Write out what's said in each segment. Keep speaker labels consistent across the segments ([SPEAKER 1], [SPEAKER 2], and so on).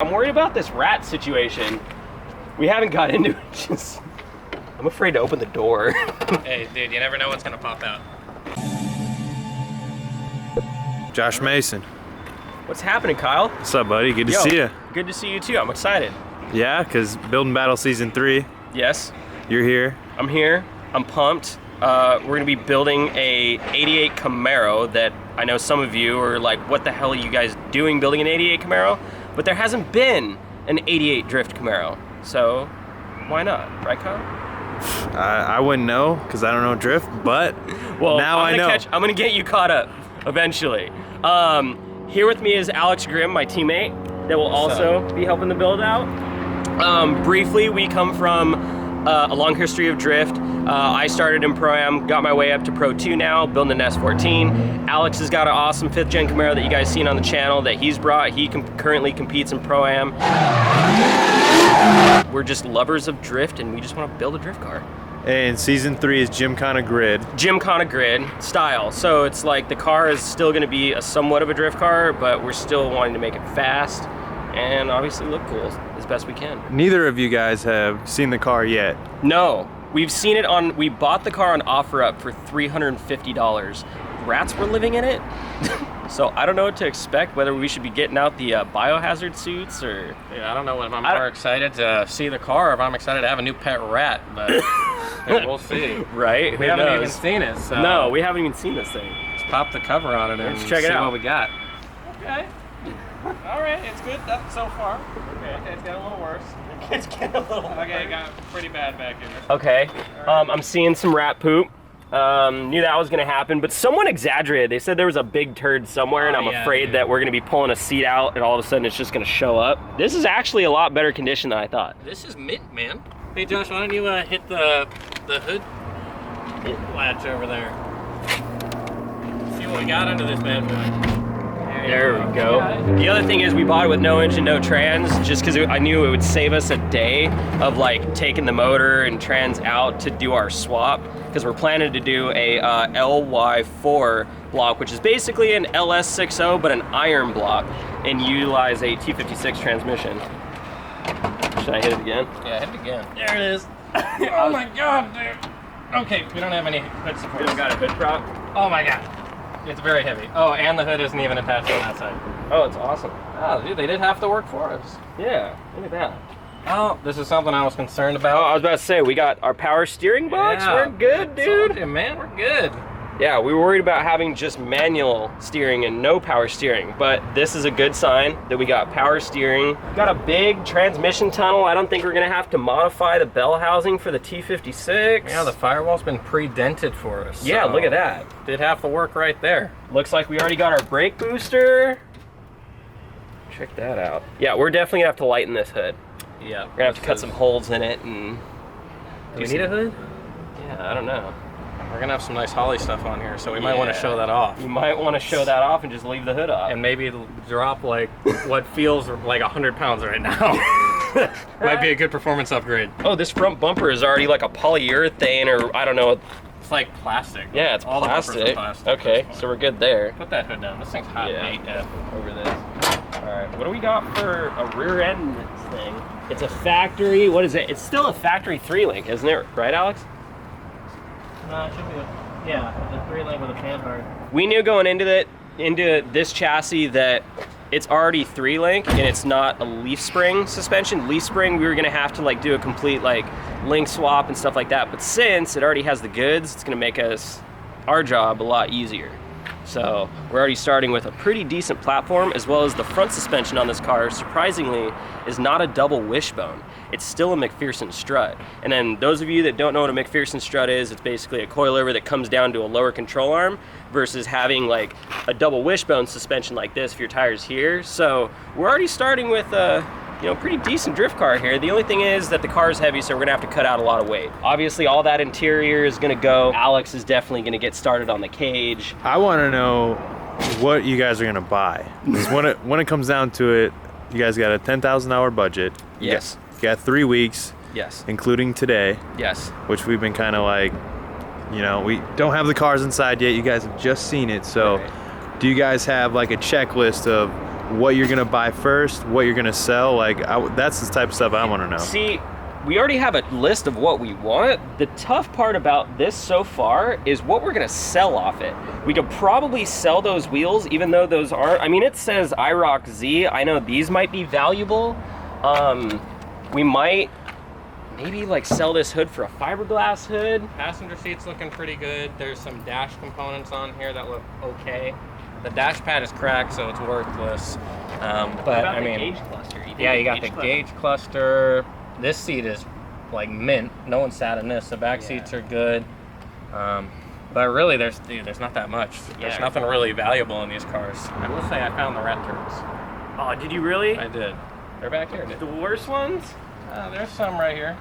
[SPEAKER 1] I'm worried about this rat situation. We haven't got into it. Just, I'm afraid to open the door.
[SPEAKER 2] Hey, dude, you never know what's gonna pop out.
[SPEAKER 3] Josh Mason.
[SPEAKER 1] What's happening, Kyle?
[SPEAKER 3] What's up, buddy? Good to see you.
[SPEAKER 1] Good to see you too. I'm excited.
[SPEAKER 3] Yeah, because Building Battle Season 3,
[SPEAKER 1] Yes,
[SPEAKER 3] you're here.
[SPEAKER 1] I'm here. I'm pumped. We're gonna be building a 88 Camaro that I know some of you are like, what the hell are you guys doing building an 88 Camaro? But there hasn't been an 88 Drift Camaro. So why not, right, Kyle?
[SPEAKER 3] I wouldn't know because I don't know drift, but
[SPEAKER 1] Well,
[SPEAKER 3] now I know.
[SPEAKER 1] I'm gonna get you caught up eventually. Here with me is Alex Grimm, my teammate, that will also be helping the build out. Briefly, we come from a long history of drift. I started in Pro-Am, got my way up to Pro 2 now, building an S14. Alex has got an awesome 5th gen Camaro that you guys seen on the channel that he's brought. He currently competes in Pro-Am. We're just lovers of drift and we just want to build a drift car.
[SPEAKER 3] And Season 3 is Gymkhana Grid.
[SPEAKER 1] Gymkhana Grid style. So it's like the car is still going to be a somewhat of a drift car, but we're still wanting to make it fast and obviously look cool as best we can.
[SPEAKER 3] Neither of you guys have seen the car yet.
[SPEAKER 1] No, we've seen it on, we bought the car on OfferUp for $350. Rats were living in it. So I don't know what to expect, whether we should be getting out the biohazard suits or...
[SPEAKER 2] Yeah, I don't know if I'm more excited to see the car or if I'm excited to have a new pet rat, but we'll see.
[SPEAKER 1] Right?
[SPEAKER 2] We haven't even seen it, so...
[SPEAKER 1] No, we haven't even seen this thing.
[SPEAKER 2] Let's pop the cover on it and
[SPEAKER 1] Let's check it
[SPEAKER 2] see
[SPEAKER 1] out.
[SPEAKER 2] what we got.
[SPEAKER 1] Okay. All right, it's good so far. Okay, it's getting a little worse. It's getting a little worse.
[SPEAKER 2] Okay, it got pretty bad back here.
[SPEAKER 1] Okay, I'm seeing some rat poop. Knew that was gonna happen, but someone exaggerated. They said there was a big turd somewhere, and I'm afraid that we're gonna be pulling a seat out and all of a sudden it's just gonna show up. This is actually a lot better condition than I thought.
[SPEAKER 2] This is mint, man. Hey, Josh, why don't you hit the hood latch over there? See what we got under this bad boy.
[SPEAKER 1] There we go. The other thing is we bought it with no engine, no trans, just because I knew it would save us a day of like taking the motor and trans out to do our swap, because we're planning to do a LY4 block, which is basically an LS60 but an iron block, and utilize a T56 transmission. Should I hit it again?
[SPEAKER 2] Yeah, hit it again. There it is. Oh my god, dude. Okay, we don't have any hood support.
[SPEAKER 1] We don't got a hood prop?
[SPEAKER 2] Oh my god. It's very heavy. Oh, and the hood isn't even attached on that side.
[SPEAKER 1] Oh, it's awesome.
[SPEAKER 2] Oh, dude, they did half the work for us.
[SPEAKER 1] Yeah, look at that.
[SPEAKER 2] Oh, this is something I was concerned about.
[SPEAKER 1] Oh, I was about to say, we got our power steering box.
[SPEAKER 2] Yeah,
[SPEAKER 1] We're good, dude.
[SPEAKER 2] you, man, we're good.
[SPEAKER 1] Yeah, we were worried about having just manual steering and no power steering, but this is a good sign that we got power steering. Got a big transmission tunnel. I don't think we're gonna have to modify the bell housing for the T56.
[SPEAKER 2] Yeah, the firewall's been pre-dented for us.
[SPEAKER 1] Yeah,
[SPEAKER 2] so
[SPEAKER 1] look at that.
[SPEAKER 2] Did half the work right there.
[SPEAKER 1] Looks like we already got our brake booster. Check that out. Yeah, we're definitely gonna have to lighten this hood.
[SPEAKER 2] Yeah.
[SPEAKER 1] We're gonna have to cut some holes in it and...
[SPEAKER 2] Do we need a hood?
[SPEAKER 1] Yeah, I don't know.
[SPEAKER 2] We're gonna have some nice Holly stuff on here, so we might want to show that off.
[SPEAKER 1] You might want to show that off and just leave the hood up.
[SPEAKER 2] And maybe it'll drop like what feels like 100 pounds right now. Might be a good performance upgrade.
[SPEAKER 1] Oh, this front bumper is already like a polyurethane or I don't know.
[SPEAKER 2] It's like plastic.
[SPEAKER 1] Yeah, it's
[SPEAKER 2] all
[SPEAKER 1] plastic.
[SPEAKER 2] The bumpers are plastic.
[SPEAKER 1] Okay, so we're good there.
[SPEAKER 2] Put that hood down. This thing's hot.
[SPEAKER 1] Yeah, over this. All right, what do we got for a rear end thing? It's a factory, what is it? It's still a factory 3-link, isn't it? Right, Alex?
[SPEAKER 2] No, it should be the 3-link with a panhard.
[SPEAKER 1] We knew going into this chassis that it's already 3-link and it's not a leaf spring suspension. Leaf spring, we were gonna have to like do a complete like link swap and stuff like that. But since it already has the goods, it's gonna make our job a lot easier. So we're already starting with a pretty decent platform, as well as the front suspension on this car, surprisingly, is not a double wishbone. It's still a McPherson strut. And then those of you that don't know what a McPherson strut is, it's basically a coilover that comes down to a lower control arm versus having like a double wishbone suspension like this for your tires here. So we're already starting with a pretty decent drift car here. The only thing is that the car is heavy, so we're gonna have to cut out a lot of weight. Obviously, all that interior is gonna go. Alex is definitely gonna get started on the cage.
[SPEAKER 3] I want to know what you guys are gonna buy. 'Cause when it comes down to it, you guys got a $10,000 budget.
[SPEAKER 1] Yes.
[SPEAKER 3] You got 3 weeks.
[SPEAKER 1] Yes.
[SPEAKER 3] Including today.
[SPEAKER 1] Yes.
[SPEAKER 3] Which we've been kind of like, we don't have the cars inside yet. You guys have just seen it, so.
[SPEAKER 1] Right.
[SPEAKER 3] Do you guys have like a checklist of what you're gonna buy first, what you're gonna sell. Like that's the type of stuff I want to know.
[SPEAKER 1] See, we already have a list of what we want. The tough part about this so far is what we're gonna sell off it. We could probably sell those wheels, even though those aren't, I mean, it says IROC Z. I know these might be valuable. We might maybe like sell this hood for a fiberglass hood.
[SPEAKER 2] Passenger seat's looking pretty good. There's some dash components on here that look okay. The dash pad is cracked, so it's worthless. But I mean,
[SPEAKER 1] gauge cluster?
[SPEAKER 2] yeah, you got the gauge cluster. This seat is like mint. No one sat in this. The back seats are good. But really, there's not that much. There's nothing really valuable in these cars. I will say I found the rat turds.
[SPEAKER 1] Oh, did you really?
[SPEAKER 2] I did. They're back here.
[SPEAKER 1] The worst ones?
[SPEAKER 2] There's some right here.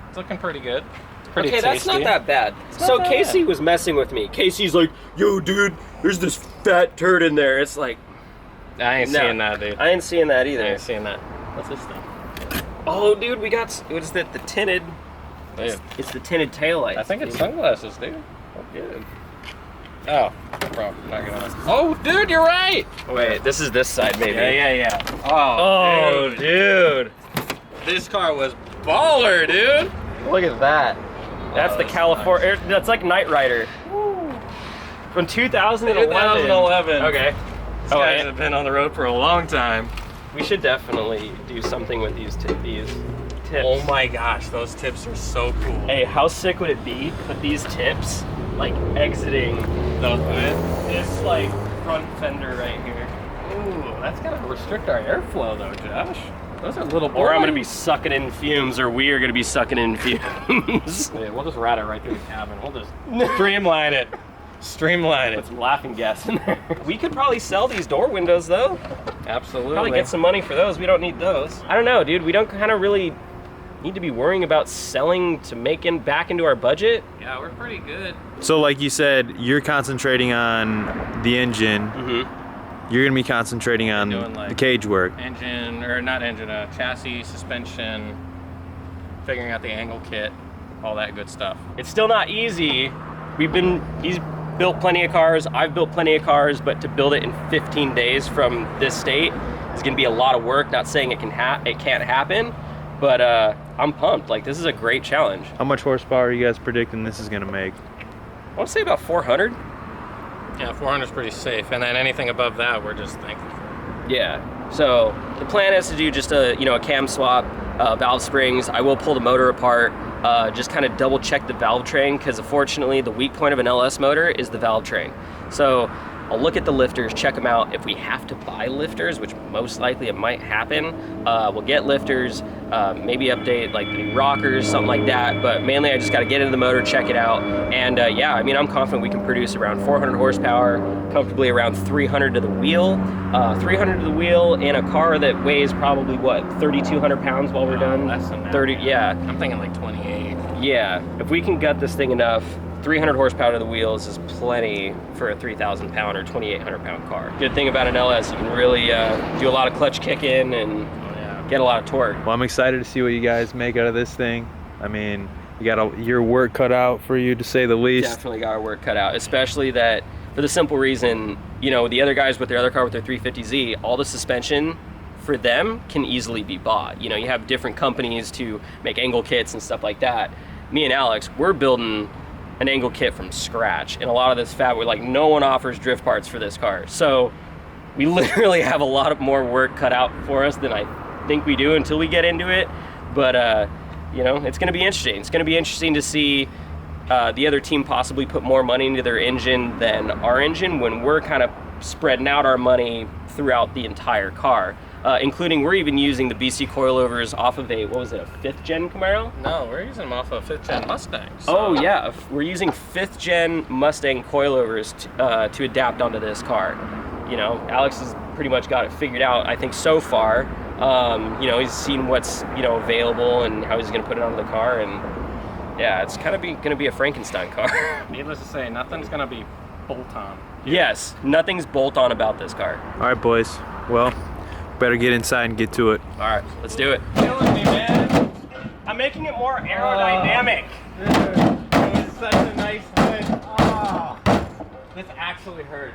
[SPEAKER 2] It's looking pretty good. It's pretty
[SPEAKER 1] Okay, that's
[SPEAKER 2] tasty.
[SPEAKER 1] not that bad. So
[SPEAKER 2] that
[SPEAKER 1] Casey was messing with me. Casey's like, yo, dude, there's this fat turd in there. It's like,
[SPEAKER 2] I ain't
[SPEAKER 1] no,
[SPEAKER 2] seeing that, dude.
[SPEAKER 1] I ain't seeing that
[SPEAKER 2] I
[SPEAKER 1] either.
[SPEAKER 2] ain't seeing that. What's this thing?
[SPEAKER 1] Oh, dude, we got, what is that, the tinted,
[SPEAKER 2] Dude,
[SPEAKER 1] it's the tinted taillights.
[SPEAKER 2] I think it's
[SPEAKER 1] dude.
[SPEAKER 2] sunglasses, dude. Oh, good. Oh, no problem. Not gonna. Oh, dude, you're right.
[SPEAKER 1] Wait, this is this side, maybe.
[SPEAKER 2] Yeah.
[SPEAKER 1] Oh,
[SPEAKER 2] dude.
[SPEAKER 1] dude.
[SPEAKER 2] This car was baller, dude.
[SPEAKER 1] Look at that. That's the
[SPEAKER 2] that's
[SPEAKER 1] California, that's like Knight Rider. From 2011.
[SPEAKER 2] 2011.
[SPEAKER 1] Okay.
[SPEAKER 2] These guys have been on the road for a long time.
[SPEAKER 1] We should definitely do something with these tips.
[SPEAKER 2] Oh my gosh, those tips are so cool.
[SPEAKER 1] Hey, how sick would it be to put these tips like exiting this like front fender right here?
[SPEAKER 2] Ooh, that's gonna restrict our airflow though, Josh. Those are little.
[SPEAKER 1] Or I'm gonna be sucking in fumes, or we are gonna be sucking in fumes.
[SPEAKER 2] Yeah, we'll just rat it right through the cabin. We'll just streamline it. Streamline it.
[SPEAKER 1] Put some laughing gas in there. We could probably sell these door windows though.
[SPEAKER 2] Absolutely.
[SPEAKER 1] Probably get some money for those. We don't need those. I don't know, dude. We don't kind of really need to be worrying about selling to make back into our budget.
[SPEAKER 2] Yeah, we're pretty good.
[SPEAKER 3] So like you said, you're concentrating on the engine.
[SPEAKER 1] Mm-hmm.
[SPEAKER 3] You're gonna be concentrating on
[SPEAKER 2] Doing, like,
[SPEAKER 3] the cage work.
[SPEAKER 2] Engine, or not engine, chassis, suspension, figuring out the angle kit, all that good stuff.
[SPEAKER 1] It's still not easy. He's built plenty of cars. I've built plenty of cars, but to build it in 15 days from this state is gonna be a lot of work. Not saying it can't happen, but I'm pumped. Like, this is a great challenge.
[SPEAKER 3] How much horsepower are you guys predicting this is gonna make?
[SPEAKER 1] I want to say about 400.
[SPEAKER 2] Yeah, 400 is pretty safe, and then anything above that, we're just thankful for.
[SPEAKER 1] Yeah. So the plan is to do just a cam swap, valve springs. I will pull the motor apart, just kind of double check the valve train, because unfortunately the weak point of an LS motor is the valve train. So I'll look at the lifters, check them out. If we have to buy lifters, which most likely it might happen, we'll get lifters, maybe update like the new rockers, something like that. But mainly I just got to get into the motor, check it out. And yeah, I mean, I'm confident we can produce around 400 horsepower, comfortably around 300 to the wheel. 300 to the wheel in a car that weighs probably what, 3,200 pounds while we're done?
[SPEAKER 2] Less than that.
[SPEAKER 1] 30, yeah.
[SPEAKER 2] I'm thinking like 28.
[SPEAKER 1] Yeah, if we can gut this thing enough, 300 horsepower to the wheels is plenty for a 3,000 pound or 2,800 pound car. Good thing about an LS, you can really do a lot of clutch kicking and get a lot of torque.
[SPEAKER 3] Well, I'm excited to see what you guys make out of this thing. I mean, you got your work cut out for you, to say the least.
[SPEAKER 1] Definitely got our work cut out, especially that for the simple reason, the other guys with their other car with their 350Z, all the suspension for them can easily be bought. You have different companies to make angle kits and stuff like that. Me and Alex, we're building an angle kit from scratch, and a lot of this fab, we're like, no one offers drift parts for this car. So we literally have a lot of more work cut out for us than I think we do until we get into it. But it's gonna be interesting. It's gonna be interesting to see the other team possibly put more money into their engine than our engine, when we're kind of spreading out our money throughout the entire car. Including, we're even using the BC coilovers off of a 5th gen Camaro?
[SPEAKER 2] No, we're using them off of 5th gen Mustangs.
[SPEAKER 1] Oh yeah, we're using 5th gen Mustang coilovers to adapt onto this car. Alex has pretty much got it figured out, I think, so far. He's seen what's available and how he's gonna put it onto the car, and yeah, it's kind of gonna be a Frankenstein car.
[SPEAKER 2] Needless to say, nothing's gonna be bolt-on.
[SPEAKER 1] Yes, nothing's bolt-on about this car.
[SPEAKER 3] All right, boys. Well, better get inside and get to it.
[SPEAKER 1] All right, let's do it.
[SPEAKER 2] Killing me, man.
[SPEAKER 1] I'm making it more aerodynamic.
[SPEAKER 2] Dude, it was such a nice hood. Oh, this actually hurts.